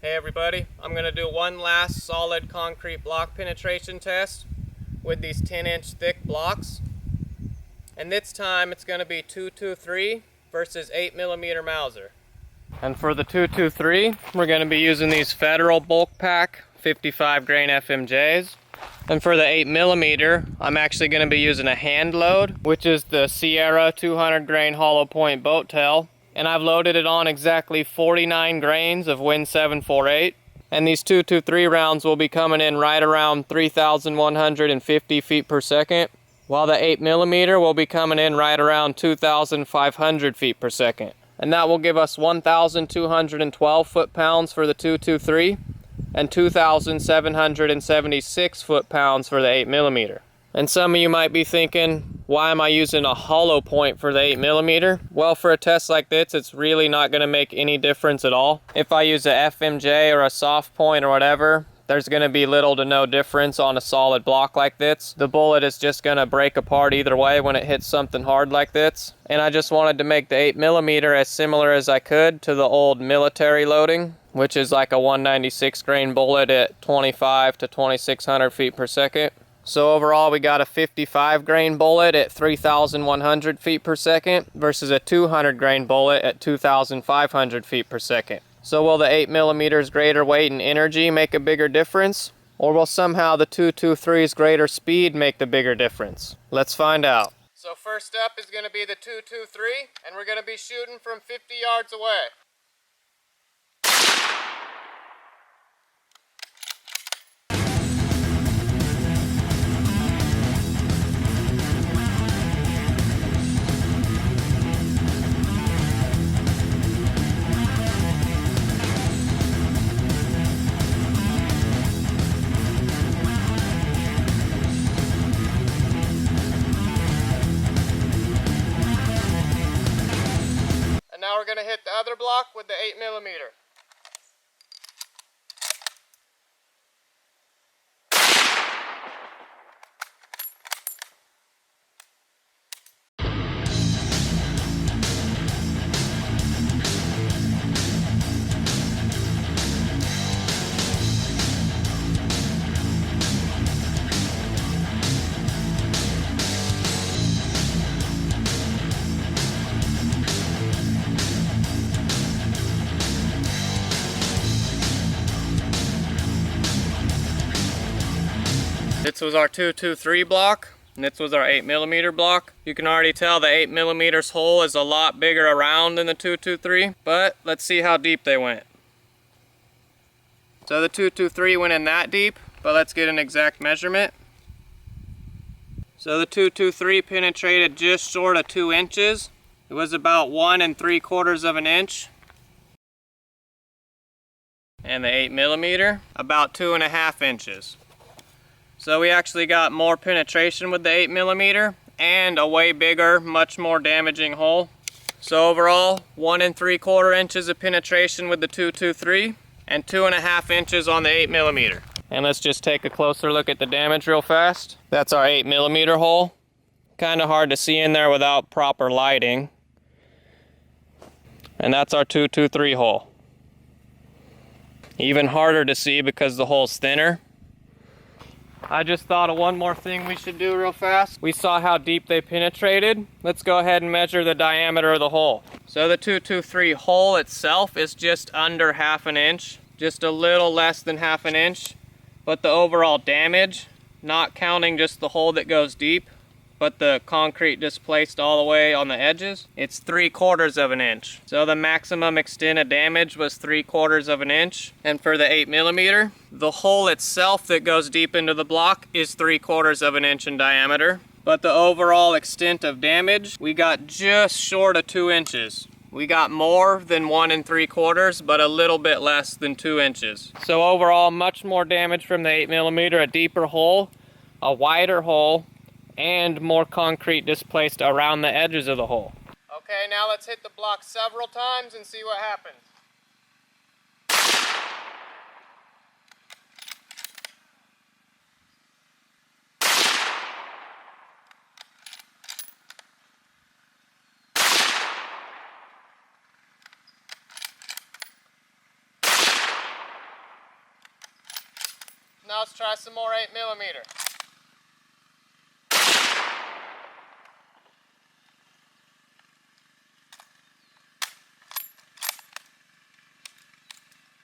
Hey everybody, I'm going to do one last solid concrete block penetration test with these 10-inch thick blocks. And this time it's going to be 223 versus 8mm Mauser. And for the 223, we're going to be using these Federal bulk pack 55 grain FMJs. And for the 8mm, I'm actually going to be using a hand load, which is the Sierra 200 grain hollow point boat tail. And I've loaded it on exactly 49 grains of Win 748. And these 223 rounds will be coming in right around 3,150 feet per second, while the 8mm will be coming in right around 2,500 feet per second. And that will give us 1,212 foot-pounds for the 223 and 2,776 foot-pounds for the 8mm. And some of you might be thinking, why am I using a hollow point for the 8mm? Well, for a test like this, it's really not going to make any difference at all. If I use a FMJ or a soft point or whatever, there's going to be little to no difference on a solid block like this. The bullet is just going to break apart either way when it hits something hard like this. And I just wanted to make the 8mm as similar as I could to the old military loading, which is like a 196 grain bullet at 25 to 2,600 feet per second. So overall, we got a 55 grain bullet at 3,100 feet per second versus a 200 grain bullet at 2,500 feet per second. So will the 8mm's greater weight and energy make a bigger difference? Or will somehow the 223's greater speed make the bigger difference? Let's find out. So first up is going to be the 223, and we're going to be shooting from 50 yards away. Now we're going to hit the other block with the 8mm. This was our 223 block, and this was our 8mm block. You can already tell the 8mm's hole is a lot bigger around than the 223, but let's see how deep they went. So the 223 went in that deep, but let's get an exact measurement. So the 223 penetrated just short of 2 inches. It was about 1 3/4 of an inch. And the 8mm, about 2.5 inches. So we actually got more penetration with the 8mm and a way bigger, much more damaging hole. So overall, 1 3/4 inches of penetration with the 223 and 2.5 inches on the 8mm. And let's just take a closer look at the damage real fast. That's our 8mm hole. Kind of hard to see in there without proper lighting. And that's our 223 hole. Even harder to see because the hole's thinner. I just thought of one more thing we should do real fast. We saw how deep they penetrated. Let's go ahead and measure the diameter of the hole. So the 223 hole itself is just under 1/2 inch, just a little less than 1/2 inch. But the overall damage, not counting just the hole that goes deep, but the concrete displaced all the way on the edges, it's 3/4 inch. So the maximum extent of damage was 3/4 inch. And for the 8mm, the hole itself that goes deep into the block is 3/4 inch in diameter. But the overall extent of damage, we got just short of 2 inches. We got more than 1 3/4, but a little bit less than 2 inches. So overall, much more damage from the 8mm, a deeper hole, a wider hole, and more concrete displaced around the edges of the hole. Okay, now let's hit the block several times and see what happens. Now let's try some more 8mm.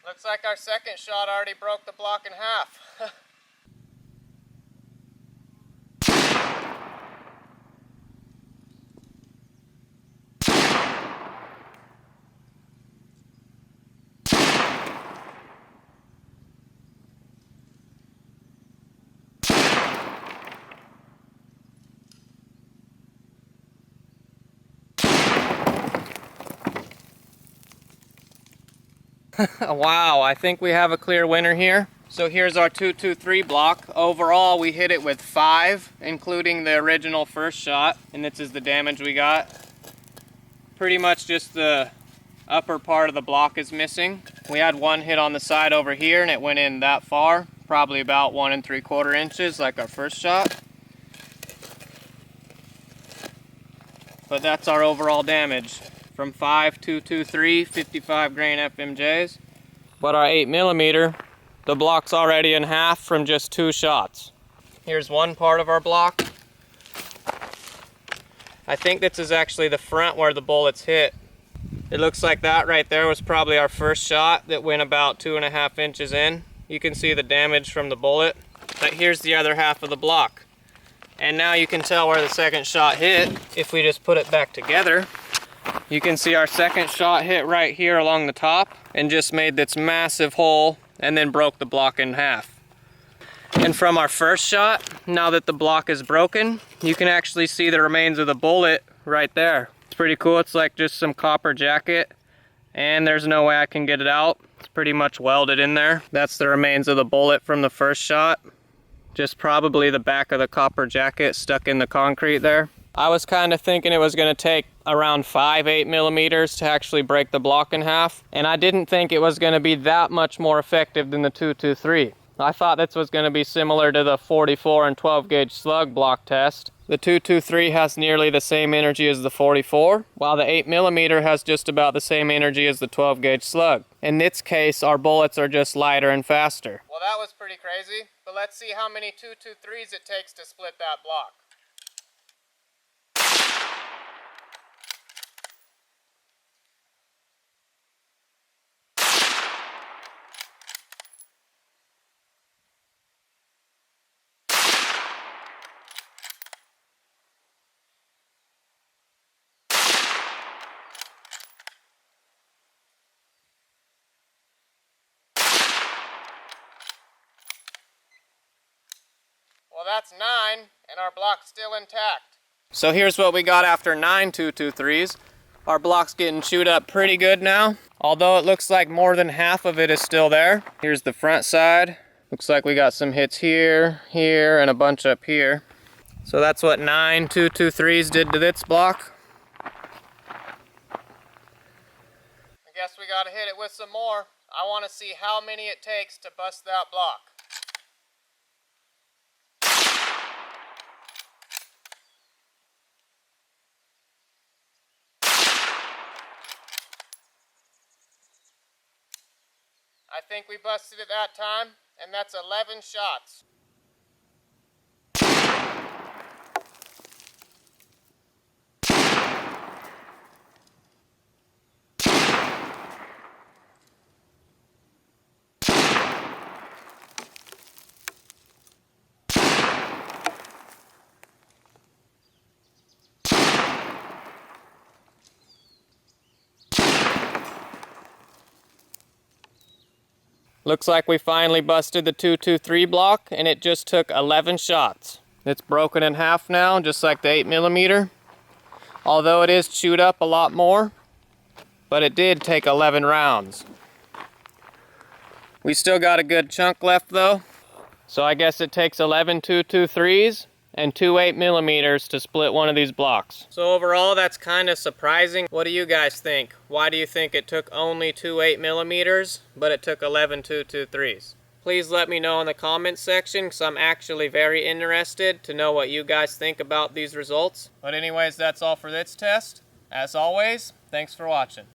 Looks like our second shot already broke the block in half. Wow, I think we have a clear winner here. So here's our 223 block. Overall, we hit it with 5, including the original first shot, and this is the damage we got. Pretty much just the upper part of the block is missing. We had one hit on the side over here, and it went in that far, probably about 1 3/4 inches, like our first shot. But that's our overall damage. From 5, 223, 55 grain FMJs. But our 8mm, the block's already in half from just 2 shots. Here's one part of our block. I think this is actually the front where the bullets hit. It looks like that right there was probably our first shot that went about 2.5 inches in. You can see the damage from the bullet. But here's the other half of the block. And now you can tell where the second shot hit if we just put it back together. You can see our second shot hit right here along the top and just made this massive hole and then broke the block in half. And from our first shot, now that the block is broken, you can actually see the remains of the bullet right there. It's pretty cool. It's like just some copper jacket, and there's no way I can get it out. It's pretty much welded in there. That's the remains of the bullet from the first shot. Just probably the back of the copper jacket stuck in the concrete there. I was kind of thinking it was going to take around 5 8mm to actually break the block in half, and I didn't think it was going to be that much more effective than the 223. I thought this was going to be similar to the 44 and 12 gauge slug block test. The 223 has nearly the same energy as the 44, while the 8mm has just about the same energy as the 12 gauge slug. In this case, our bullets are just lighter and faster. Well, that was pretty crazy, but let's see how many 223s it takes to split that block. Well, that's 9, and our block's still intact. So here's what we got after 9 223s. Our block's getting chewed up pretty good now, although it looks like more than half of it is still there. Here's the front side. Looks like we got some hits here, here, and a bunch up here. So that's what 9 223s did to this block. I guess we gotta hit it with some more. I want to see how many it takes to bust that block. I think we busted it that time, and that's 11 shots. Looks like we finally busted the 223 block, and it just took 11 shots. It's broken in half now, just like the 8mm. Although it is chewed up a lot more, but it did take 11 rounds. We still got a good chunk left though. So I guess it takes 11 223s and 2 8mm to split one of these blocks. So overall, that's kind of surprising. What do you guys think? Why do you think it took only 2 8mm, but it took 11 223s? Please let me know in the comments section, because I'm actually very interested to know what you guys think about these results. But anyways, that's all for this test. As always, thanks for watching.